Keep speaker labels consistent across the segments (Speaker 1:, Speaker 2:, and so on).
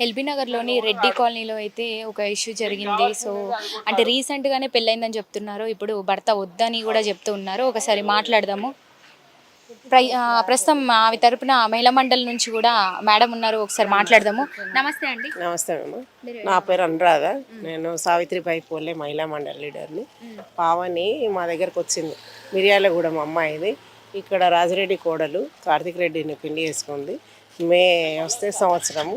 Speaker 1: LB నగర్‌లోని రెడ్డి కాలనీలో అయితే ఒక ఇష్యూ జరిగింది. సో, అంటే రీసెంట్‌గానే పెళ్లయిందని చెప్తున్నారు. ఇప్పుడు భర్త వద్దని గూడా చెప్తూ ఉన్నారు. ఒకసారి మాట్లాడదాము. ప్రస్తుతం ఆమె తరపున మహిళా మండలి నుంచి గూడా మేడం ఉన్నారు. ఒకసారి మాట్లాడదాము. నమస్తే అండి.
Speaker 2: నమస్తే అమ్మ.
Speaker 1: మీరు
Speaker 2: నా పేరు అనురాధ. నేను సావిత్రిబాయి పూలే మహిళా మండలి లీడర్ని. పావని మా దగ్గరకు వచ్చింది. మిర్యాలగూడెం అమ్మాయిది. ఇక్కడ రాజిరెడ్డి కోడలు కార్తిక్ రెడ్డిని పెళ్లి చేసుకుంది. మే వస్తే సంవత్సరం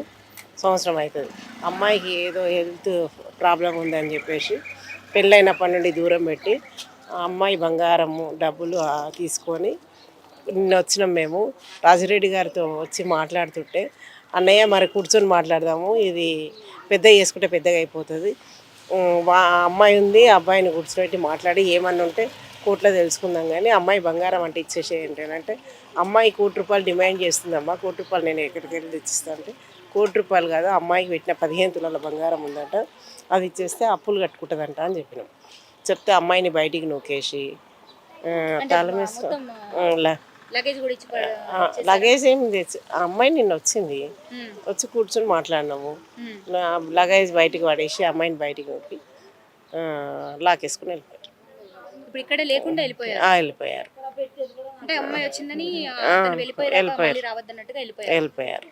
Speaker 2: అవుతుంది. అమ్మాయికి ఏదో హెల్త్ ప్రాబ్లం ఉందని చెప్పేసి పెళ్ళైనప్పటి నుండి దూరం పెట్టి ఆ అమ్మాయి బంగారము డబ్బులు తీసుకొని నిన్న వచ్చినాం మేము. రాజిరెడ్డి గారితో వచ్చి మాట్లాడుతుంటే అన్నయ్య మరి కూర్చొని మాట్లాడదాము, ఇది పెద్ద చేసుకుంటే పెద్దగా అయిపోతుంది, అమ్మాయి ఉంది, అబ్బాయిని కూర్చోబెట్టి మాట్లాడి ఏమన్నా ఉంటే కోర్టులో తెలుసుకుందాం, కానీ అమ్మాయి బంగారం అంటే ఇచ్చేసేయండి అంటే అమ్మాయి ₹1,00,00,000 డిమాండ్ చేస్తుందమ్మా. ₹1,00,00,000 నేను ఎక్కడికి వెళ్ళి తెచ్చిస్తా అంటే ₹1,00,00,000 కాదు, అమ్మాయికి పెట్టిన 15 తులాల బంగారం ఉందంట, అది ఇచ్చేస్తే అప్పులు కట్టుకుంటుందంట అని చెప్పినాం. చెప్తే అమ్మాయిని బయటికి నూకేసి తాళం వేసుకో లగేజ్ ఏం తెచ్చి ఆ అమ్మాయి నిన్న వచ్చింది, వచ్చి కూర్చొని మాట్లాడినాము. లగేజ్ బయటికి పడేసి అమ్మాయిని బయటికి నొప్పి లాకేసుకుని వెళ్ళిపోయారు. వెళ్ళిపోయారు.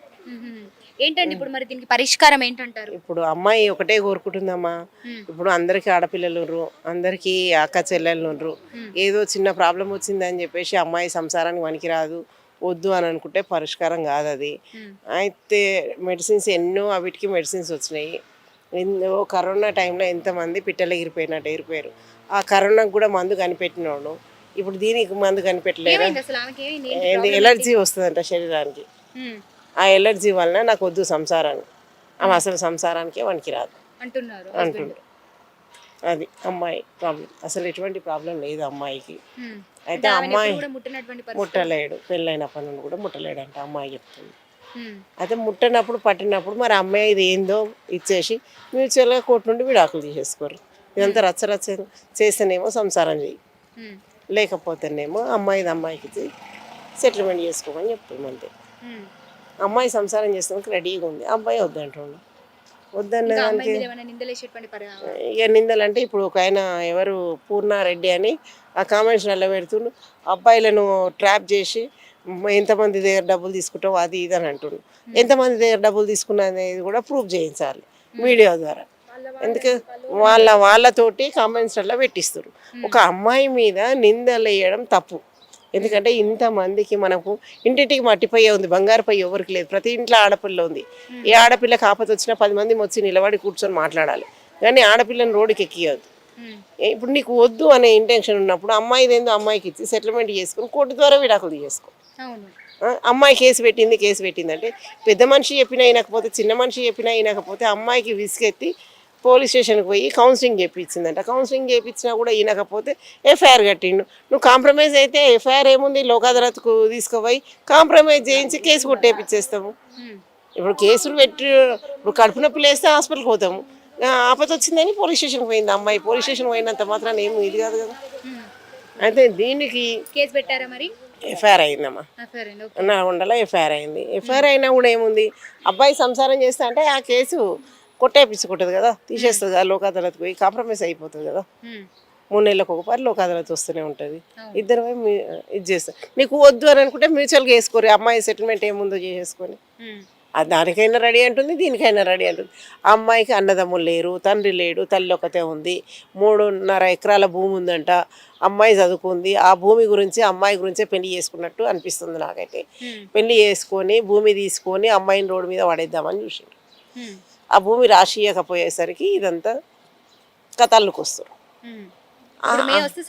Speaker 1: ఏంటండి ఇప్పుడు మరి దీనికి పరిష్కారం ఏంటంటారు?
Speaker 2: ఇప్పుడు అమ్మాయి ఒకటే కోరుకుంటుందమ్మా. ఇప్పుడు అందరికీ ఆడపిల్లలు ఉన్నారు, అందరికీ అక్క చెల్లెళ్ళు ఉన్నారు. ఏదో చిన్న ప్రాబ్లం వచ్చిందని చెప్పేసి అమ్మాయి సంసారానికి పనికిరాదు, వద్దు అని అనుకుంటే పరిష్కారం కాదు అది. అయితే మెడిసిన్స్ ఎన్నో అవిటికి మెడిసిన్స్ వచ్చినాయి. కరోనా టైంలో ఎంతమంది పిట్టలు ఎగిరిపోయారు. ఆ కరోనాకు కూడా మందు కనిపెట్టినోడు ఇప్పుడు దీనికి మందు కనిపెట్టలేదు. ఎలర్జీ వస్తుందంట శరీరానికి. ఆ ఎలర్జీ వలన నాకు వద్దు సంసారాన్ని, ఆమె అసలు సంసారానికే వనికి రాదు అంటున్నారు. అది అమ్మాయి ప్రాబ్లం. అసలు ఎటువంటి ప్రాబ్లం లేదు అమ్మాయికి. అయితే అమ్మాయి ముట్టలేడు, పెళ్ళైనప్పటి నుండి కూడా ముట్టలేడంట అమ్మాయి చెప్తుంది. అయితే ముట్టనప్పుడు పట్టినప్పుడు మరి అమ్మాయి ఇది ఏందో ఇచ్చేసి మ్యూచువల్గా కోర్టు నుండి విడాకులు తీసేసుకోరు. ఇదంతా రచ్చ చేస్తేనేమో సంసారం చెయ్యి, లేకపోతేనేమో అమ్మాయికి సెటిల్మెంట్ చేసుకోమని చెప్తుంది అంతే. అమ్మాయి సంసారం చేసేందుకు రెడీగా ఉంది, అబ్బాయి వద్దంటుండు. వద్దన్న దానికి ఇక నిందలు అంటే ఇప్పుడు ఒక ఆయన ఎవరు పూర్ణారెడ్డి అని ఆ కామెంట్స్లలో పెడుతుండు, అబ్బాయిలను ట్రాప్ చేసి ఎంతమంది దగ్గర డబ్బులు తీసుకుంటావు అది ఇది అని అంటుండు. ఎంతమంది దగ్గర డబ్బులు తీసుకున్నా అనేది కూడా ప్రూఫ్ చేయించాలి మీడియా ద్వారా. ఎందుకు వాళ్ళతోటి కామెంట్స్లలో పెట్టిస్తారు. ఒక అమ్మాయి మీద నిందలు వేయడం తప్పు. ఎందుకంటే ఇంతమందికి మనకు ఇంటింటికి మట్టిపోయే ఉంది, బంగారు పై ఎవరికి లేదు. ప్రతి ఇంట్లో ఆడపిల్ల ఉంది. ఏ ఆడపిల్లకి ఆపద వచ్చినా 10 మంది వచ్చి నిలబడి కూర్చొని మాట్లాడాలి, కానీ ఆడపిల్లని రోడ్డుకి ఎక్కియద్దు. ఇప్పుడు నీకు వద్దు అనే ఇంటెన్షన్ ఉన్నప్పుడు అమ్మాయిది ఏందో అమ్మాయికి ఇచ్చి సెటిల్మెంట్ చేసుకుని కోర్టు ద్వారా విడాకులు చేసుకో. అమ్మాయి కేసు పెట్టింది అంటే పెద్ద మనిషి చెప్పినా వినకపోతే, చిన్న మనిషి చెప్పినా వినకపోతే అమ్మాయికి విసిగెత్తి పోలీస్ స్టేషన్కి పోయి కౌన్సిలింగ్ చేయించిందంట. కౌన్సిలింగ్ చేయించినా కూడా వినకపోతే ఎఫ్ఐఆర్ కట్టిండు. నువ్వు కాంప్రమైజ్ అయితే ఎఫ్ఐఆర్ ఏముంది, లోక్ అదాలత్కు తీసుకుపోయి కాంప్రమైజ్ చేయించి కేసు కొట్టేపిచ్చేస్తాము. ఇప్పుడు కేసులు పెట్టి ఇప్పుడు కడుపు నొప్పి లేస్తే హాస్పిటల్కి పోతాము, ఆపద వచ్చిందని పోలీస్ స్టేషన్కి పోయింది అమ్మాయి. పోలీస్ స్టేషన్ పోయినంత మాత్రాన్ని ఏమి ఇది కాదు కదా. అయితే దీనికి
Speaker 1: కేసు పెట్టారా మరి?
Speaker 2: ఎఫ్ఐఆర్ అయిందమ్మా, నల్గొండలో ఎఫ్ఐఆర్ అయింది. ఎఫ్ఐఆర్ అయినా కూడా ఏముంది, అబ్బాయి సంసారం చేస్తా అంటే ఆ కేసు కొట్టేపించుకుంటుంది కదా, తీసేస్తుంది కదా, లోక్ అదాలత్కి పోయి కాంప్రమైజ్ అయిపోతుంది కదా. 3 నెలలకు ఒకసారి లోక్ అదాలత్ వస్తూనే ఉంటుంది. ఇద్దరు ఇది చేస్తారు. నీకు వద్దు అని అనుకుంటే మ్యూచువల్గా వేసుకోరు, అమ్మాయి సెటిల్మెంట్ ఏముందో చేసేసుకొని. దానికైనా రెడీ అంటుంది, దీనికైనా రెడీ అంటుంది. ఆ అమ్మాయికి అన్నదమ్ములు లేరు, తండ్రి లేడు, తల్లి ఒకతే ఉంది. 3.5 ఎకరాల భూమి ఉందంట. అమ్మాయి చదువుకుంది, ఆ భూమి గురించి అమ్మాయి గురించే పెళ్లి చేసుకున్నట్టు అనిపిస్తుంది నాకైతే. పెళ్లి చేసుకొని భూమి తీసుకొని అమ్మాయిని రోడ్డు మీద పడేద్దామని చూసిండు. ఆ భూమి రాసియకపోయేసరికి ఇదంతా కథల్లోకి వస్తారు.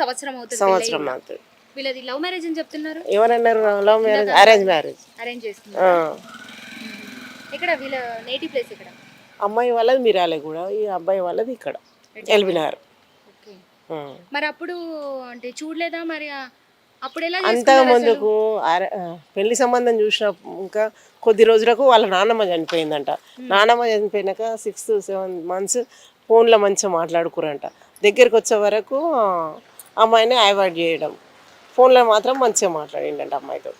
Speaker 1: సంవత్సరం
Speaker 2: అవుతుంది.
Speaker 1: లవ్ మ్యారేజ్ అని చెప్తున్నారు.
Speaker 2: ఎవరన్నారు లవ్ మ్యారేజ్? Arrange marriage. అమ్మాయి వాళ్ళది మిర్యాలగూడ, ఈ అబ్బాయి వాళ్ళది ఇక్కడ ఎల్బీ నగర్.
Speaker 1: మరి అప్పుడు అంటే చూడలేదా మరి?
Speaker 2: అంత ముందుకు పెళ్లి సంబంధం చూసిన ఇంకా కొద్ది రోజులకు వాళ్ళ నాన్నమ్మ చనిపోయిందంట. నాన్నమ్మ చనిపోయినాక 6-7 months ఫోన్లో మంచిగా మాట్లాడుకురంట. దగ్గరికి వచ్చే వరకు అమ్మాయిని అవాయిడ్ చేయడం, ఫోన్లో మాత్రం మంచిగా మాట్లాడిండంట అమ్మాయితో.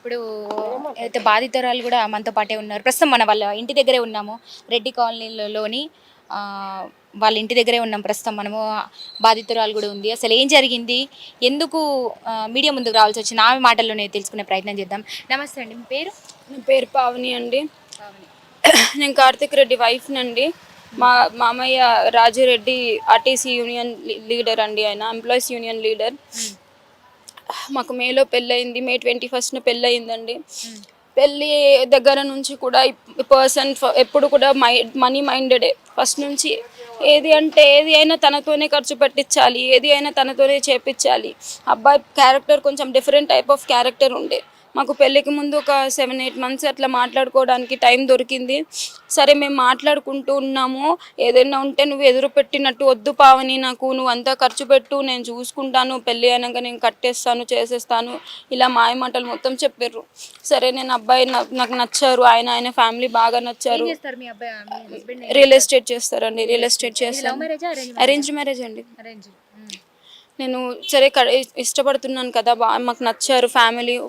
Speaker 1: ఇప్పుడు అయితే బాధితురాలు కూడా మనతో పాటే ఉన్నారు. ప్రస్తుతం మన వాళ్ళ ఇంటి దగ్గరే ఉన్నాము. రెడ్డి కాలనీలోని వాళ్ళ ఇంటి దగ్గరే ఉన్నాం ప్రస్తుతం మనము. బాధితురాలు కూడా ఉంది. అసలు ఏం జరిగింది, ఎందుకు మీడియా ముందుకు రావాల్సి వచ్చింది, ఆమె మాటల్లోనే తెలుసుకునే ప్రయత్నం చేద్దాం. నమస్తే అండి, మీ పేరు?
Speaker 3: నా పేరు పావని అండి. నేను కార్తిక్ రెడ్డి వైఫ్ నండి. మా మామయ్య రాజురెడ్డి ఆర్టీసీ యూనియన్ లీడర్ అండి. ఆయన ఎంప్లాయీస్ యూనియన్ లీడర్. మాకు మేలో పెళ్ళయింది. మే 21న పెళ్ళయిందండి. పెళ్ళి దగ్గర నుంచి కూడా పర్సన్ ఎప్పుడు కూడా మనీ మైండెడే ఫస్ట్ నుంచి. ఏది అయినా తనతోనే ఖర్చు పెట్టించాలి, ఏది అయినా తనతోనే చేపించాలి. అబ్బాయి క్యారెక్టర్ కొంచెం డిఫరెంట్ టైప్ ఆఫ్ క్యారెక్టర్ ఉండే. మాకు పెళ్ళికి ముందు ఒక 7-8 మంత్స్ అట్లా మాట్లాడుకోవడానికి టైం దొరికింది. సరే మేము మాట్లాడుకుంటూ ఉన్నాము. ఏదైనా ఉంటే నువ్వు ఎదురు పెట్టినట్టు వద్దు పావని, నాకు నువ్వు అంతా ఖర్చు పెట్టు, నేను చూసుకుంటాను, పెళ్ళి అయినాక నేను కట్టేస్తాను, చేసేస్తాను, ఇలా మాయ మాటలు మొత్తం చెప్పారు. సరే నేను అబ్బాయి నాకు నచ్చారు, ఆయన ఫ్యామిలీ బాగా నచ్చారు. రియల్ ఎస్టేట్ చేస్తారండి. రియల్ ఎస్టేట్ చేస్తాను. అరేంజ్ మ్యారేజ్ అండి. నేను సరే ఇష్టపడుతున్నాను కదా, మాకు నచ్చారు ఫ్యామిలీ.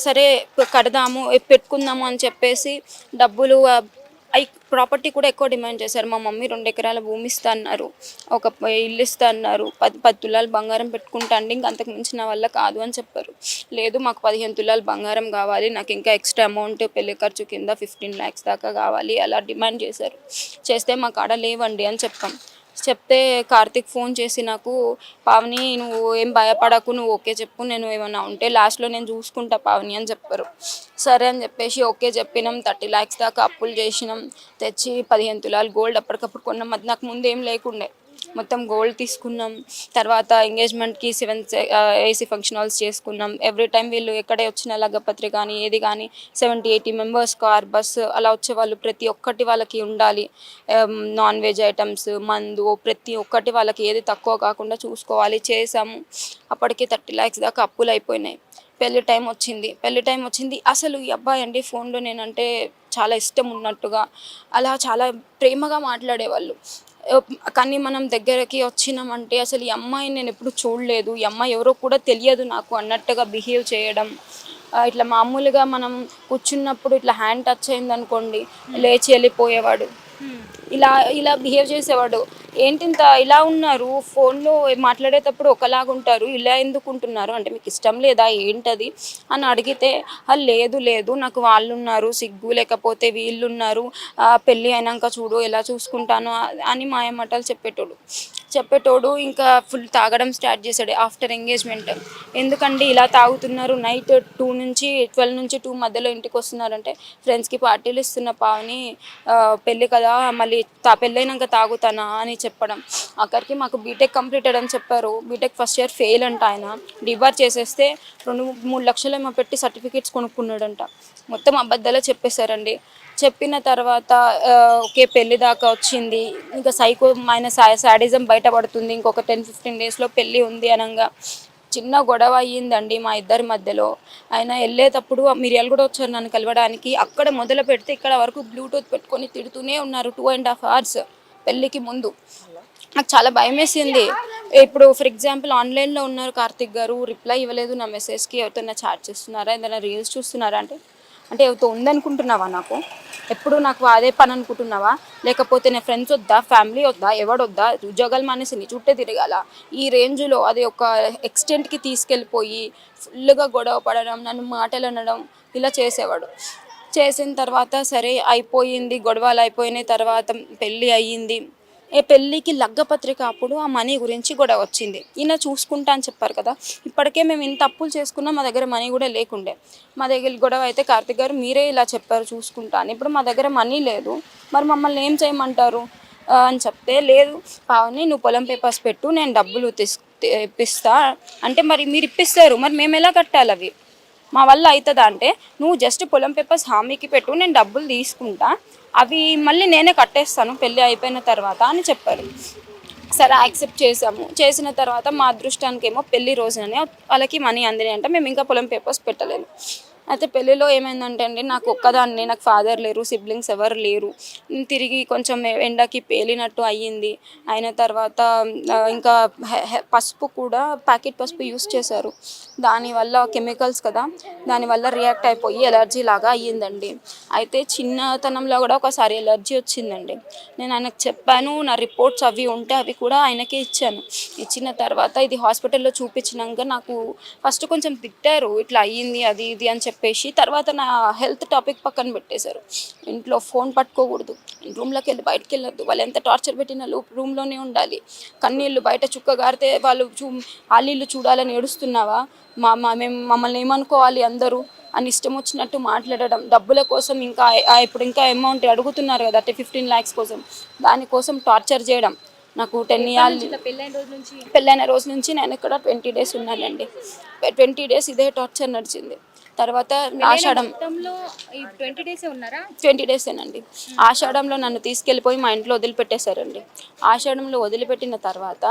Speaker 3: సరే కడదాము, పెట్టుకుందాము అని చెప్పేసి డబ్బులు ప్రాపర్టీ కూడా ఎక్కువ డిమాండ్ చేశారు. మా మమ్మీ 2 ఎకరాల భూమి ఇస్తా అన్నారు, ఒక ఇల్లు ఇస్తా అన్నారు, 10 తులాలు బంగారం పెట్టుకుంటా అండి, ఇంక అంతకు మించి నా వల్ల కాదు అని చెప్పారు. లేదు మాకు 15 తులాలు బంగారం కావాలి, నాకు ఇంకా ఎక్స్ట్రా అమౌంట్ పెళ్లి ఖర్చు కింద 15 lakhs దాకా కావాలి, అలా డిమాండ్ చేశారు. చేస్తే మా కాడ లేవండి అని చెప్పాం. చెప్తే కార్తిక్ ఫోన్ చేసి నాకు, పావని నువ్వు ఏం భయపడకు, నువ్వు ఓకే చెప్పు, నేను ఏమైనా ఉంటే లాస్ట్లో నేను చూసుకుంటా పావని అని చెప్పారు. సరే అని చెప్పేసి ఓకే చెప్పినాం. 30 lakhs దాకా అప్పులు చేసినాం. తెచ్చి 15 తులాలు గోల్డ్ అప్పటికప్పుడు కొన్నాం. అది నాకు ముందు ఏం లేకుండే, మొత్తం గోల్డ్ తీసుకున్నాం. తర్వాత ఎంగేజ్మెంట్కి 7 AC ఫంక్షన్ హాల్స్ చేసుకున్నాం. ఎవ్రీ టైం వీళ్ళు ఎక్కడే వచ్చిన లగ్గపత్రి కానీ ఏది కానీ 70-80 మెంబర్స్ కార్ బస్ అలా వచ్చేవాళ్ళు. ప్రతి ఒక్కటి వాళ్ళకి ఉండాలి. నాన్ వెజ్ ఐటమ్స్, మందు, ప్రతి ఒక్కటి వాళ్ళకి ఏది తక్కువ కాకుండా చూసుకోవాలి. చేసాము. అప్పటికి 30 lakhs దాకా అప్పులు అయిపోయినాయి. పెళ్లి టైం వచ్చింది. అసలు ఈ అబ్బాయి అండి ఫోన్లో నేనంటే చాలా ఇష్టం ఉన్నట్టుగా, అలా చాలా ప్రేమగా మాట్లాడేవాళ్ళు. కానీ మనం దగ్గరకి వచ్చినామంటే అసలు ఈ అమ్మాయిని నేను ఎప్పుడు చూడలేదు, ఈ అమ్మాయి ఎవరో కూడా తెలియదు నాకు అన్నట్టుగా బిహేవ్ చేయడం. ఇట్లా మామూలుగా మనం కూర్చున్నప్పుడు ఇట్లా హ్యాండ్ టచ్ అయింది అనుకోండి, లేచి వెళ్ళిపోయేవాడు. ఇలా బిహేవ్ చేసేవాడు. ఏంటింత ఇలా ఉన్నారు, ఫోన్లో మాట్లాడేటప్పుడు ఒకలాగుంటారు, ఇలా ఎందుకు ఉంటున్నారు అంటే మీకు ఇష్టం లేదా ఏంటది అని అడిగితే, లేదు నాకు వాళ్ళు ఉన్నారు, సిగ్గు లేకపోతే వీళ్ళు ఉన్నారు, పెళ్ళి అయినాక చూడు ఎలా చూసుకుంటాను అని మాయమాటలు చెప్పేటోడు. ఇంకా ఫుల్ తాగడం స్టార్ట్ చేశాడు ఆఫ్టర్ ఎంగేజ్మెంట్. ఎందుకండి ఇలా తాగుతున్నారు, నైట్ 12 నుంచి 2 మధ్యలో ఇంటికి వస్తున్నారంటే ఫ్రెండ్స్కి పార్టీలు ఇస్తున్న పావని, పెళ్ళి కదా మళ్ళీ పెళ్ళైనాక తాగుతానా అని చెప్పడం. అక్కడికి మాకు బీటెక్ కంప్లీటెడ్ అని చెప్పారు. బీటెక్ ఫస్ట్ ఇయర్ ఫెయిల్ అంట. ఆయన డిబార్ చేసేస్తే 2-3 లక్షలు ఏమో పెట్టి సర్టిఫికేట్స్ కొనుక్కున్నాడంట. మొత్తం అబద్ధాలే చెప్పేశారండి. చెప్పిన తర్వాత ఓకే పెళ్ళి దాకా వచ్చింది. ఇంకా సైకో ఆయన సాడిజం బయటపడుతుంది. ఇంకొక 10-15 డేస్లో పెళ్ళి ఉంది అనగా చిన్న గొడవ అయ్యిందండి మా ఇద్దరి మధ్యలో. ఆయన వెళ్ళేటప్పుడు మిరియాలు కూడా వచ్చారు నన్ను కలవడానికి. అక్కడ మొదలు పెడితే ఇక్కడ వరకు బ్లూటూత్ పెట్టుకొని తిడుతూనే ఉన్నారు 2.5 hours పెళ్ళికి ముందు. నాకు చాలా భయం వేసింది. ఇప్పుడు ఫర్ ఎగ్జాంపుల్ ఆన్లైన్లో ఉన్నారు కార్తిక్ గారు, రిప్లై ఇవ్వలేదు నా మెసేజ్కి, ఎవరితో చాట్ చేస్తున్నారా, ఏదైనా రీల్స్ చూస్తున్నారా అంటే ఎవరితో ఉందనుకుంటున్నావా, నాకు ఎప్పుడు నాకు అదే పని అనుకుంటున్నావా, లేకపోతే నా ఫ్రెండ్స్ వద్దా, ఫ్యామిలీ వద్దా, ఎవడొద్దా, ఉద్యోగాలు మానేసి నీ చుట్టే తిరగాల, ఈ రేంజ్లో అది ఒక ఎక్స్టెంట్కి తీసుకెళ్ళిపోయి ఫుల్గా గొడవ పడడం, నన్ను మాటలు అనడం ఇలా చేసేవాడు. చేసిన తర్వాత సరే అయిపోయింది, గొడవలు అయిపోయిన తర్వాత పెళ్ళి అయ్యింది. పెళ్ళికి లగ్గపత్రిక అప్పుడు ఆ మనీ గురించి గొడవ వచ్చింది. ఈయన చూసుకుంటా అని చెప్పారు కదా, ఇప్పటికే మేము ఇంత అప్పులు చేసుకున్నా మా దగ్గర మనీ కూడా లేకుండే. మా దగ్గర గొడవ అయితే కార్తిక్ గారు మీరే ఇలా చెప్పారు చూసుకుంటా అని, ఇప్పుడు మా దగ్గర మనీ లేదు, మరి మమ్మల్ని ఏం చేయమంటారు అని చెప్తే, లేదు పావని నువ్వు పొలం పేపర్స్ పెట్టు, నేను డబ్బులు ఇప్పిస్తా అంటే, మరి మీరు ఇప్పిస్తారు, మరి మేము ఎలా కట్టాలి అవి, మా వల్ల అవుతుందా అంటే, నువ్వు జస్ట్ పొలం పేపర్స్ హామీకి పెట్టు, నేను డబ్బులు తీసుకుంటా, అవి మళ్ళీ నేనే కట్టేస్తాను పెళ్ళి అయిపోయిన తర్వాత అని చెప్పారు. సరే యాక్సెప్ట్ చేసాము. చేసిన తర్వాత మా అదృష్టానికి ఏమో పెళ్లి రోజుననే వాళ్ళకి మనీ అందినాయి అంటే మేము ఇంకా పొలం పేపర్స్ పెట్టలేదు. అయితే పెళ్ళిలో ఏమైందంటే అండి, నాకు ఒక్కదాన్ని, నాకు ఫాదర్ లేరు, సిబ్లింగ్స్ ఎవరు లేరు. తిరిగి కొంచెం ఎండకి పేలినట్టు అయ్యింది. అయిన తర్వాత ఇంకా పసుపు కూడా ప్యాకెట్ పసుపు యూస్ చేశారు. దానివల్ల కెమికల్స్ కదా, దానివల్ల రియాక్ట్ అయిపోయి ఎలర్జీ లాగా అయ్యిందండి. అయితే చిన్నతనంలో కూడా ఒకసారి ఎలర్జీ వచ్చిందండి. నేను ఆయనకు చెప్పాను, నా రిపోర్ట్స్ అవి ఉంటే అవి కూడా ఆయనకే ఇచ్చాను. ఇచ్చిన తర్వాత ఇది హాస్పిటల్లో చూపించినాక నాకు ఫస్ట్ కొంచెం తిట్టారు, ఇట్లా అయ్యింది అది ఇది అని చెప్పేసి. తర్వాత నా హెల్త్ టాపిక్ పక్కన పెట్టేశారు. ఇంట్లో ఫోన్ పట్టుకోకూడదు, రూమ్లోకి వెళ్ళి బయటకు వెళ్ళొద్దు, వాళ్ళు ఎంత టార్చర్ పెట్టినా రూమ్లోనే ఉండాలి, కన్నీళ్ళు బయట చుక్క గారితే వాళ్ళు ఆలీళ్ళు చూడాలని ఏడుస్తున్నావా, మేము మమ్మల్ని ఏమనుకోవాలి అందరూ అని ఇష్టం వచ్చినట్టు మాట్లాడడం. డబ్బుల కోసం ఇంకా ఇప్పుడు ఇంకా అమౌంట్ అడుగుతున్నారు కదా, అంటే 15 lakhs కోసం, దానికోసం టార్చర్ చేయడం. నాకు 10 years పెళ్ళైన రోజు నుంచి నేను ఇక్కడ 20 days ఉన్నానండి. 20 days ఇదే టార్చర్ నడిచింది. తర్వాత ఆషాఢం
Speaker 1: 20 days ఉన్నారా?
Speaker 3: 20 days ఆషాఢంలో నన్ను తీసుకెళ్ళిపోయి మా ఇంట్లో వదిలిపెట్టేశారండి. ఆషాఢంలో వదిలిపెట్టిన తర్వాత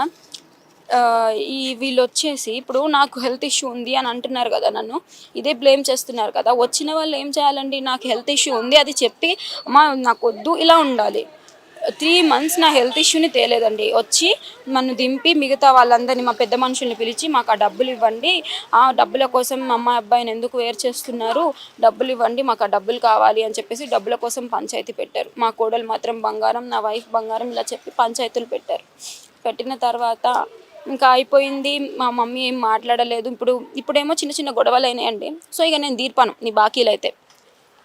Speaker 3: వీళ్ళు వచ్చేసి ఇప్పుడు నాకు హెల్త్ ఇష్యూ ఉంది అని అంటున్నారు కదా, నన్ను ఇదే బ్లేమ్ చేస్తున్నారు కదా. వచ్చిన వాళ్ళు ఏం చేయాలండి, నాకు హెల్త్ ఇష్యూ ఉంది అది చెప్పి అమ్మా నాకు వద్దు ఇలా ఉండాలి. 3 months నా హెల్త్ ఇష్యూని తేలేదండి. వచ్చి నన్ను దింపి మిగతా వాళ్ళందరినీ, మా పెద్ద మనుషుల్ని పిలిచి మాకు ఆ డబ్బులు ఇవ్వండి, ఆ డబ్బుల కోసం మా అమ్మాయి అబ్బాయిని ఎందుకు వేరు చేస్తున్నారు, డబ్బులు ఇవ్వండి, మాకు ఆ డబ్బులు కావాలి అని చెప్పేసి డబ్బుల కోసం పంచాయతీ పెట్టారు. మా కోడలు మాత్రం బంగారం, నా వైఫ్ బంగారం ఇలా చెప్పి పంచాయతీలు పెట్టారు. పెట్టిన తర్వాత ఇంకా అయిపోయింది. మా మమ్మీ ఏం మాట్లాడలేదు. ఇప్పుడేమో చిన్న చిన్న గొడవలు అయినాయండి. సో ఇక నేను తీర్పాను, నీ బాకీలు అయితే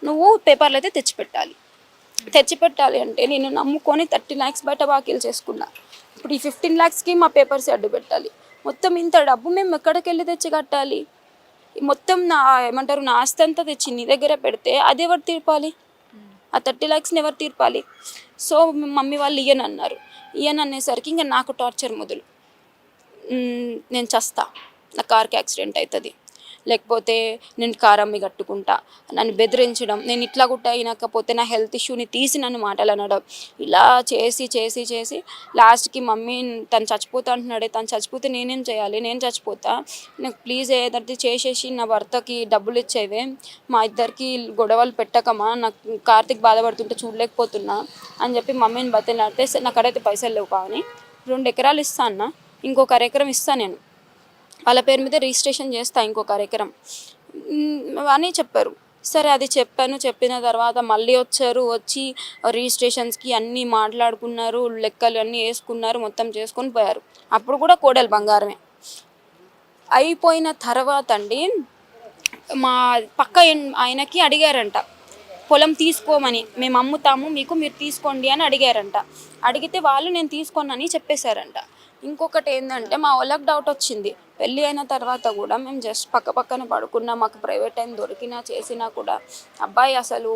Speaker 3: నువ్వు పేపర్లు అయితే తెచ్చిపెట్టాలి అంటే నేను నమ్ముకొని 30 lakhs బయట బాకీలు చేసుకున్నా. ఇప్పుడు ఈ 15 lakhsకి మా పేపర్స్ అడ్డు పెట్టాలి. మొత్తం ఇంత డబ్బు మేము ఎక్కడికి వెళ్ళి తెచ్చి కట్టాలి? మొత్తం నా ఆస్తి అంతా తెచ్చి నీ దగ్గర పెడితే అది ఎవరు తీర్పాలి? ఆ 30 lakhsని ఎవరు తీర్పాలి? సో మమ్మీ వాళ్ళు ఇయ్యననేసరికి ఇంకా నాకు టార్చర్ మొదలు. నేను చస్తా, నా కార్కి యాక్సిడెంట్ అవుతుంది, లేకపోతే నేను కార్ అమ్మి కట్టుకుంటా, నన్ను బెదిరించడం, నేను ఇట్లా గుట్ట అయినకపోతే నా హెల్త్ ఇష్యూని తీసి నన్ను మాటలు అనడం, ఇలా చేసి చేసి చేసి లాస్ట్కి మమ్మీ తను చచ్చిపోతా అంటున్నాడే, తను చచ్చిపోతే నేనేం చేయాలి, నేను చచ్చిపోతా, నాకు ప్లీజ్ ఏదైతే చేసేసి నా భర్తకి డబ్బులు ఇచ్చేవే, మా ఇద్దరికి గొడవలు పెట్టకమా, నాకు కార్తీక్ బాధపడుతుంటే చూడలేకపోతున్నా అని చెప్పి మమ్మీని బతిలాడితే, నాకడైతే పైసలు లేవు కానీ 2 ఎకరాలు ఇస్తా అన్న, ఇంకొక 1 ఎకరం ఇస్తాను నేను, వాళ్ళ పేరు మీద రిజిస్ట్రేషన్ చేస్తా ఇంకొక 1 ఎకరం అని చెప్పారు. సరే అది చెప్పిన తర్వాత మళ్ళీ వచ్చి రిజిస్ట్రేషన్స్కి అన్నీ మాట్లాడుకున్నారు, లెక్కలు అన్నీ వేసుకున్నారు, మొత్తం చేసుకొని పోయారు. అప్పుడు కూడా కోడలు బంగారమే. అయిపోయిన తర్వాత అండి మా పక్క ఆయనకి అడిగారంట పొలం తీసుకోమని, మేము అమ్ముతాము మీరు తీసుకోండి అని అడిగారంట. అడిగితే వాళ్ళు నేను తీసుకోనని చెప్పేశారంట. ఇంకొకటి ఏంటంటే మా వాళ్ళకి డౌట్ వచ్చింది, పెళ్ళి అయిన తర్వాత కూడా మేము జస్ట్ పక్కన పడుకున్నా, మాకు ప్రైవేట్ టైం దొరికినా చేసినా కూడా అబ్బాయి అసలు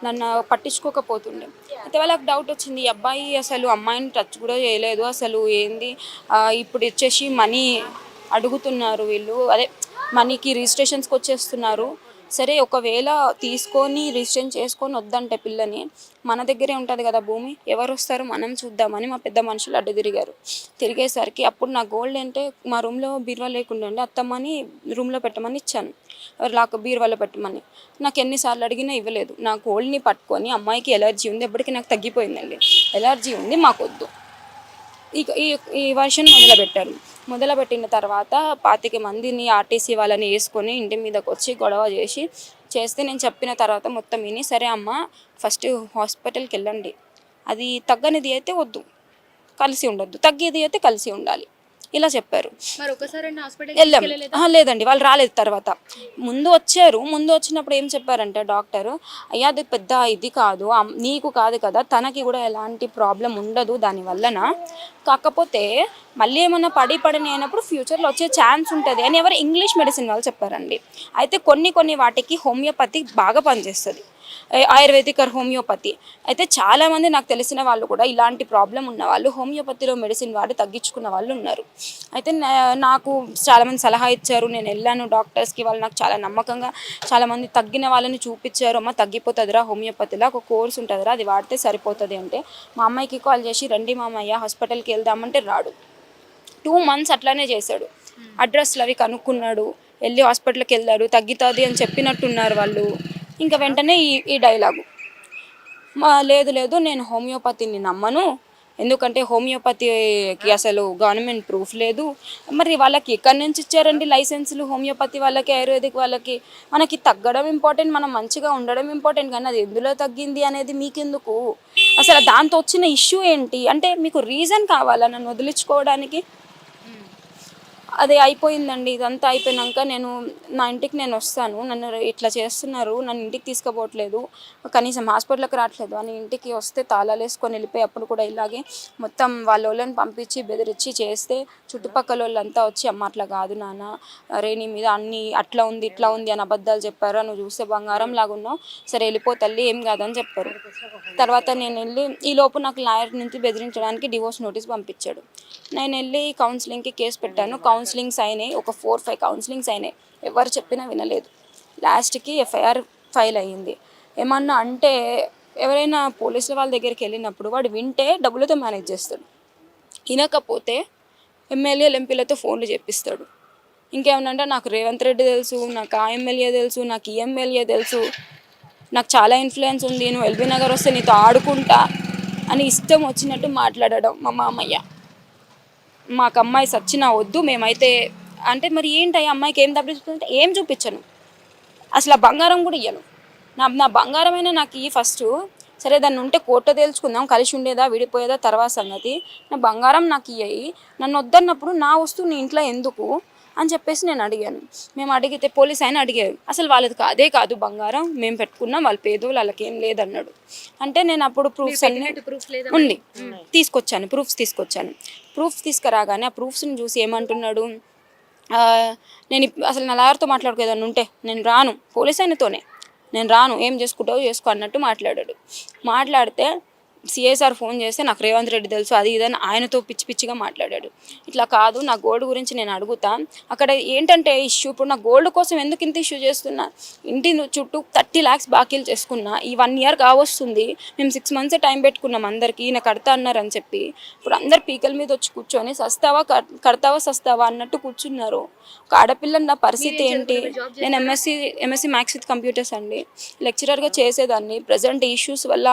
Speaker 3: నన్ను పట్టించుకోకపోతుండే. అయితే వాళ్ళకి డౌట్ వచ్చింది, ఈ అబ్బాయి అసలు అమ్మాయిని టచ్ కూడా చేయలేదు, అసలు ఏంది ఇప్పుడు వచ్చేసి మనీ అడుగుతున్నారు వీళ్ళు, అదే మనీకి రిజిస్ట్రేషన్స్కి వచ్చేస్తున్నారు. సరే ఒకవేళ తీసుకొని రిజిస్ట్రేషన్ చేసుకొని వద్దంటే పిల్లని, మన దగ్గరే ఉంటుంది కదా భూమి, ఎవరు వస్తారు మనం చూద్దామని మా పెద్ద మనుషులు అడ్డు తిరిగేసరికి అప్పుడు నా గోల్డ్ అంటే మా రూమ్లో బీరువా లేకుండా ఉండే, అత్తమ్మని రూమ్లో పెట్టమని ఇచ్చాను, బీరువాలో పెట్టమని. నాకు ఎన్నిసార్లు అడిగినా ఇవ్వలేదు. నా గోల్డ్ని పట్టుకొని అమ్మాయికి ఎలర్జీ ఉంది, ఎప్పటికీ నాకు తగ్గిపోయిందండి, ఎలర్జీ ఉంది మాకొద్దు, ఈ వర్షన్ మొదలుపెట్టిన తర్వాత 25 మందిని ఆర్టీసీ వాళ్ళని వేసుకొని ఇంటి మీదకి వచ్చి గొడవ చేస్తే నేను చెప్పిన తర్వాత మొత్తం విని, సరే అమ్మ ఫస్ట్ హాస్పిటల్కి వెళ్ళండి, అది తగ్గనిది అయితే వద్దు, కలిసి ఉండొద్దు, తగ్గేది అయితే కలిసి ఉండాలి, ఇలా చెప్పారు. వెళ్ళాం. లేదండి వాళ్ళు రాలేదు. తర్వాత ముందు వచ్చినప్పుడు ఏం చెప్పారంటే డాక్టరు, అయ్యా అది పెద్ద ఇది కాదు, నీకు కాదు కదా, తనకి కూడా ఎలాంటి ప్రాబ్లం ఉండదు దానివల్లన, కాకపోతే మళ్ళీ ఏమన్నా పడని అయినప్పుడు ఫ్యూచర్లో వచ్చే ఛాన్స్ ఉంటుంది అని ఎవరు ఇంగ్లీష్ మెడిసిన్ వాళ్ళు చెప్పారండి. అయితే కొన్ని వాటికి హోమియోపతి బాగా పనిచేస్తుంది, ఆయుర్వేదిక్ హోమియోపతి. అయితే చాలామంది నాకు తెలిసిన వాళ్ళు కూడా ఇలాంటి ప్రాబ్లం ఉన్న వాళ్ళు హోమియోపతిలో మెడిసిన్ వాడి తగ్గించుకున్న వాళ్ళు ఉన్నారు. అయితే నాకు చాలామంది సలహా ఇచ్చారు, నేను వెళ్ళాను డాక్టర్స్కి, వాళ్ళు నాకు చాలా నమ్మకంగా చాలామంది తగ్గిన వాళ్ళని చూపించారు, అమ్మ తగ్గిపోతుందిరా హోమియోపతిలో ఒక కోర్స్ ఉంటుందిరా, అది వాడితే సరిపోతుంది అంటే. మా అమ్మాయికి కాల్ చేసి రండి మామయ్య హాస్పిటల్కి వెళ్దామంటే రాడు. 2 months అట్లానే చేశాడు, అడ్రస్లు అవి కనుక్కున్నాడు, వెళ్ళి హాస్పిటల్కి వెళ్ళారు, తగ్గుతుంది అని చెప్పినట్టున్నారు వాళ్ళు. ఇంకా వెంటనే ఈ డైలాగు, లేదు లేదు నేను హోమియోపతిని నమ్మను, ఎందుకంటే హోమియోపతికి అసలు గవర్నమెంట్ ప్రూఫ్ లేదు. మరి వాళ్ళకి ఎక్కడి నుంచి ఇచ్చారండి లైసెన్సులు? హోమియోపతి వాళ్ళకి, ఆయుర్వేదిక్ వాళ్ళకి. మనకి తగ్గడం ఇంపార్టెంట్, మనం మంచిగా ఉండడం ఇంపార్టెంట్, కానీ అది ఎందులో తగ్గింది అనేది మీకెందుకు? అసలు దాంతో వచ్చిన ఇష్యూ ఏంటి అంటే మీకు రీజన్ కావాలా నన్ను వదిలించుకోవడానికి? అదే అయిపోయిందండి. ఇదంతా అయిపోయినాక నా ఇంటికి నేను వస్తాను, నన్ను ఇట్లా చేస్తున్నారు, నన్ను ఇంటికి తీసుకుపోవట్లేదు, కనీసం హాస్పిటల్కి రావట్లేదు అని ఇంటికి వస్తే తాళాలు వేసుకొని వెళ్ళిపోయి అప్పుడు కూడా ఇలాగే మొత్తం వాళ్ళని పంపించి బెదిరించి చేస్తే చుట్టుపక్కల వాళ్ళంతా వచ్చి అమ్మ అట్లా కాదు నాన్న, అరే నీ మీద అన్ని అట్లా ఉంది ఇట్లా ఉంది అని అబద్ధాలు చెప్పారు, నువ్వు చూస్తే బంగారం లాగున్నావు, సరే వెళ్ళిపో తల్లి ఏం కాదని చెప్పారు. తర్వాత నేను వెళ్ళి ఈలోపు నాకు లాయర్ నుంచి బెదిరించడానికి డివోర్స్ నోటీస్ పంపించాడు. నేను వెళ్ళి కౌన్సిలింగ్కి కేసు పెట్టాను. కౌన్సిలింగ్స్ అయినాయి, ఒక 4-5 కౌన్సిలింగ్స్ అయినాయి, ఎవరు చెప్పినా వినలేదు. లాస్ట్కి ఎఫ్ఐఆర్ ఫైల్ అయ్యింది. ఏమన్నా అంటే ఎవరైనా పోలీసుల వాళ్ళ దగ్గరికి వెళ్ళినప్పుడు వాడు వింటే డబ్బులతో మేనేజ్ చేస్తాడు, వినకపోతే ఎమ్మెల్యేలు ఎంపీలతో ఫోన్లు చెప్పిస్తాడు. ఇంకేమన్నా నాకు రేవంత్ రెడ్డి తెలుసు, నాకు ఆ ఎమ్మెల్యే తెలుసు, నాకు ఈ ఎమ్మెల్యే తెలుసు, నాకు చాలా ఇన్ఫ్లుయెన్స్ ఉంది, నువ్వు ఎల్బీ నగర్ వస్తే నీతో ఆడుకుంటా అని ఇష్టం వచ్చినట్టు మాట్లాడడం మా మామయ్య. మాకు అమ్మాయి సచ్చినా వద్దు, మేమైతే అంటే మరి ఏంటి అమ్మాయికి ఏం చూపిస్తుంటే ఏం చూపించను, అసలు ఆ బంగారం కూడా ఇయ్యను. నా బంగారమైనా నాకు ఈ ఫస్ట్, సరే దాన్ని ఉంటే కోర్టు తేల్చుకుందాం, కలిసి ఉండేదా విడిపోయేదా తర్వాత సంగతి, నా బంగారం నాకు ఇయ్యి, నన్ను వద్దన్నప్పుడు నా వస్తువు నీ ఇంట్లో ఎందుకు అని చెప్పేసి నేను అడిగాను. మేము అడిగితే పోలీస్ ఆయన అడిగారు, అసలు వాళ్ళది అదే కాదు బంగారం, మేము పెట్టుకున్నాం, వాళ్ళ పేదోళ్ళు, వాళ్ళకి ఏం లేదన్నాడు. అంటే నేను అప్పుడు ప్రూఫ్స్ అన్ని ఉండి తీసుకొచ్చాను, ప్రూఫ్స్ తీసుకురాగానే ఆ ప్రూఫ్స్ని చూసి ఏమంటున్నాడు, నేను అసలు నా లాయర్తో మాట్లాడుకోదాన్ని ఉంటే నేను రాను, పోలీస్ ఆయనతోనే నేను రాను, ఏం చేసుకుంటావు చేసుకో అన్నట్టు మాట్లాడితే సిఎస్ఆర్ ఫోన్ చేస్తే నాకు రేవంత్ రెడ్డి తెలుసు అది ఇదని ఆయనతో పిచ్చిగా మాట్లాడాడు. ఇట్లా కాదు, నా గోల్డ్ గురించి నేను అడుగుతా, అక్కడ ఏంటంటే ఇష్యూ, ఇప్పుడు నా గోల్డ్ కోసం ఎందుకు ఇంత ఇష్యూ చేస్తున్నా, ఇంటి చుట్టూ 30 lakhs బాకీలు చేసుకున్నా, ఈ 1 year కావస్తుంది, మేము 6 months టైం పెట్టుకున్నాం అందరికీ, ఈయన కడతా అన్నారని చెప్పి, ఇప్పుడు అందరు పీకల మీద వచ్చి కూర్చొని సస్తావా అన్నట్టు కూర్చున్నారు. ఒక ఆడపిల్ల నా పరిస్థితి ఏంటి? నేను ఎంఎస్సి మ్యాథ్స్ విత్ కంప్యూటర్స్ అండి, లెక్చరర్గా చేసేదాన్ని, ప్రజెంట్ ఇష్యూస్ వల్ల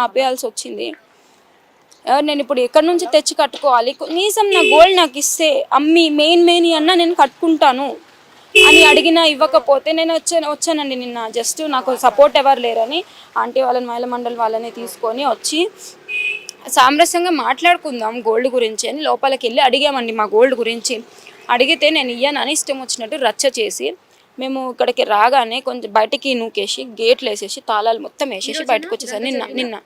Speaker 3: ఆపేయాల్సి వచ్చింది. నేను ఇప్పుడు ఎక్కడి నుంచి తెచ్చి కట్టుకోవాలి? కనీసం నా గోల్డ్ నాకు ఇస్తే అమ్మి మెయిన్ అన్నా నేను కట్టుకుంటాను అని అడిగినా ఇవ్వకపోతే నేను వచ్చానండి నిన్న. జస్ట్ నాకు సపోర్ట్ ఎవరు లేరని ఆంటీ వాళ్ళని, మహిళా మండలి వాళ్ళని తీసుకొని వచ్చి సామరస్యంగా మాట్లాడుకుందాం గోల్డ్ గురించి అని లోపలికి వెళ్ళి అడిగామండి మా గోల్డ్ గురించి. అడిగితే నేను ఇయ్యనని ఇష్టం వచ్చినట్టు రచ్చ చేసి మేము ఇక్కడికి రాగానే కొంచెం బయటికి నూకేసి గేట్లు వేసేసి తాళాలు మొత్తం వేసేసి బయటకు వచ్చేసాను. నిన్న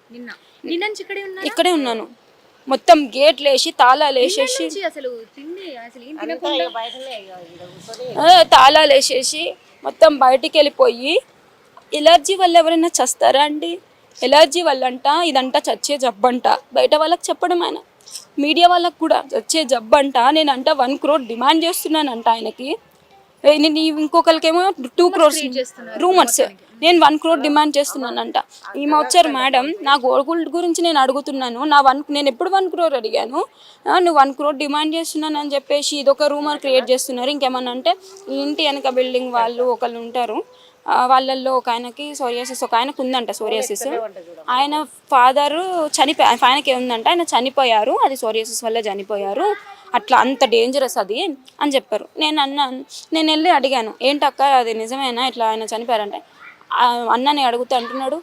Speaker 3: ఇక్కడే ఉన్నాను, మొత్తం గేట్లు వేసి తాళాలు వేసేసి తాళాలు వేసేసి మొత్తం బయటికి వెళ్ళిపోయి, ఎలర్జీ వల్ల ఎవరైనా చస్తారా అండి? ఎలర్జీ వల్ల అంట ఇదంతా చచ్చే జబ్బంట, బయట వాళ్ళకి చెప్పడం, ఆయన మీడియా వాళ్ళకు కూడా చచ్చే జబ్బంట. నేనంట 1 crore డిమాండ్ చేస్తున్నానంట ఆయనకి, నేను ఇంకొకరికేమో 2 crores రూమర్స్, నేను 1 crore డిమాండ్ చేస్తున్నానంట. ఈమె వచ్చారు, మేడం నా గోల్డ్ గురించి నేను అడుగుతున్నాను, నేను ఎప్పుడు 1 crore అడిగాను, నువ్వు 1 crore డిమాండ్ చేస్తున్నాను అని చెప్పేసి ఇదొక రూమర్ క్రియేట్ చేస్తున్నారు. ఇంకేమన్నా అంటే ఈ ఇంటి వెనక బిల్డింగ్ వాళ్ళు ఒకళ్ళు ఉంటారు, వాళ్ళల్లో ఒక ఆయనకి సోరియాసిస్, ఒక ఆయనకు ఉందంట సోరియాసిస్, ఆయన ఫాదరు ఆయనకి ఉందంట, ఆయన చనిపోయారు, అది సోరియాసిస్ వల్ల చనిపోయారు, అట్లా అంత డేంజరస్ అది అని చెప్పారు. నేను వెళ్ళి అడిగాను, ఏంటక్క అది నిజమేనా ఇట్లా ఆయన చనిపోయారంటే, అన్నని అడుగుతూ అంటున్నాడు,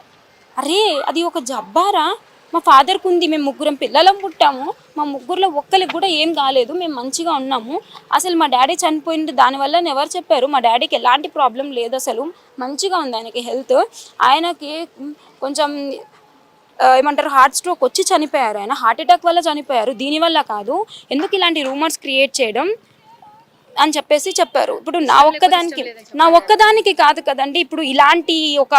Speaker 3: అరే అది ఒక జబ్బారా, మా ఫాదర్కి ఉంది, మేము 3 పిల్లలం పుట్టాము, మా 3లో ఒక్కరికి కూడా ఏం కాలేదు, మేము మంచిగా ఉన్నాము, అసలు మా డాడీ చనిపోయింది దానివల్ల ఎవరు చెప్పారు, మా డాడీకి ఎలాంటి ప్రాబ్లం లేదు, అసలు మంచిగా ఉంది ఆయనకి హెల్త్, ఆయనకి కొంచెం ఏమంటారు హార్ట్ స్ట్రోక్ వచ్చి చనిపోయారు, ఆయన హార్ట్ అటాక్ వల్ల చనిపోయారు, దీనివల్ల కాదు, ఎందుకు ఇలాంటి రూమర్స్ క్రియేట్ చేయడం అని చెప్పేసి చెప్పారు. ఇప్పుడు నా ఒక్కదానికి కాదు కదండి, ఇప్పుడు ఇలాంటి ఒక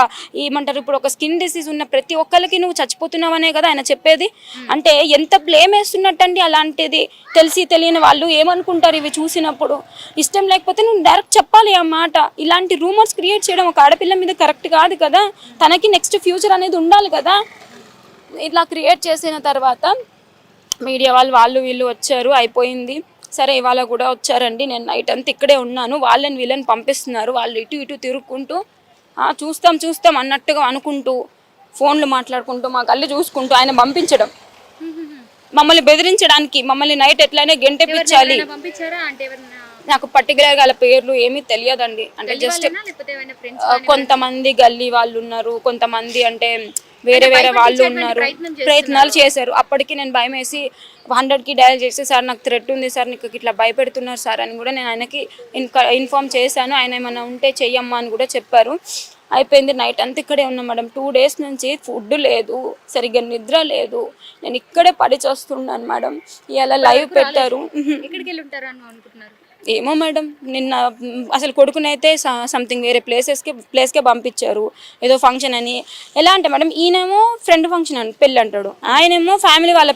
Speaker 3: ఏమంటారు, ఇప్పుడు ఒక స్కిన్ డిసీజ్ ఉన్న ప్రతి ఒక్కరికి నువ్వు చచ్చిపోతున్నావనే కదా ఆయన చెప్పేది. అంటే ఎంత బ్లేమ్ వేస్తున్నట్టండి, అలాంటిది తెలిసి తెలియని వాళ్ళు ఏమనుకుంటారు ఇవి చూసినప్పుడు. ఇష్టం లేకపోతే నువ్వు డైరెక్ట్ చెప్పాలి ఆ మాట. ఇలాంటి రూమర్స్ క్రియేట్ చేయడం ఒక ఆడపిల్ల మీద కరెక్ట్ కాదు కదా, తనకి నెక్స్ట్ ఫ్యూచర్ అనేది ఉండాలి కదా. ఇట్లా క్రియేట్ చేసిన తర్వాత మీడియా వాళ్ళు వీళ్ళు వచ్చారు, అయిపోయింది. సరే ఇవాళ కూడా వచ్చారండి, నేను నైట్ అంతా ఇక్కడే ఉన్నాను, వాళ్ళని వీళ్ళని పంపిస్తున్నారు, వాళ్ళు ఇటు ఇటు తిరుగుకుంటూ చూస్తాం అన్నట్టుగా అనుకుంటూ ఫోన్లు మాట్లాడుకుంటూ మా కళ్ళు చూసుకుంటూ ఆయన పంపించడం, మమ్మల్ని బెదిరించడానికి, మమ్మల్ని నైట్ ఎట్లయినా గెంటెపించాలి.
Speaker 1: పంపించారా అంటే ఎవరన్నా
Speaker 3: నాకు పర్టికులర్ గా పేర్లు ఏమీ తెలియదండి, అంటే జస్ట్
Speaker 1: లేకపోతే ఏమైనా ఫ్రెండ్స్
Speaker 3: కొంతమంది గల్లీ వాళ్ళు ఉన్నారు, కొంతమంది అంటే వేరే వాళ్ళు ఉన్నారు, ప్రయత్నాలు చేశారు. అప్పటికి నేను భయం వేసి 100కి డయల్ చేసి, సార్ నాకు థ్రెట్ ఉంది సార్, నీకు ఇట్లా భయపెడుతున్నారు సార్ అని కూడా నేను ఆయనకి ఇన్ఫార్మ్ చేశాను. ఆయన ఏమైనా ఉంటే చెయ్యమ్మా అని కూడా చెప్పారు. అయిపోయింది, నైట్ అంతా ఇక్కడే ఉన్నాం మేడం. 2 days నుంచి ఫుడ్ లేదు, సరిగ్గా నిద్ర లేదు, నేను ఇక్కడే పడి చేస్తున్నాను మేడం. ఇలా లైవ్ పెట్టారు.
Speaker 1: ఎక్కడికి వెళ్ళి ఉంటారు అని అనుకుంటున్నారు?
Speaker 3: ఏమో మేడం, నిన్న అసలు కొడుకునైతే సంథింగ్ వేరే ప్లేస్కే పంపించారు, ఏదో ఫంక్షన్ అని. ఎలా అంటే మేడం, ఈయనేమో ఫ్రెండ్ ఫంక్షన్ అని పెళ్ళి అంటాడు, ఆయనేమో ఫ్యామిలీ వాళ్ళ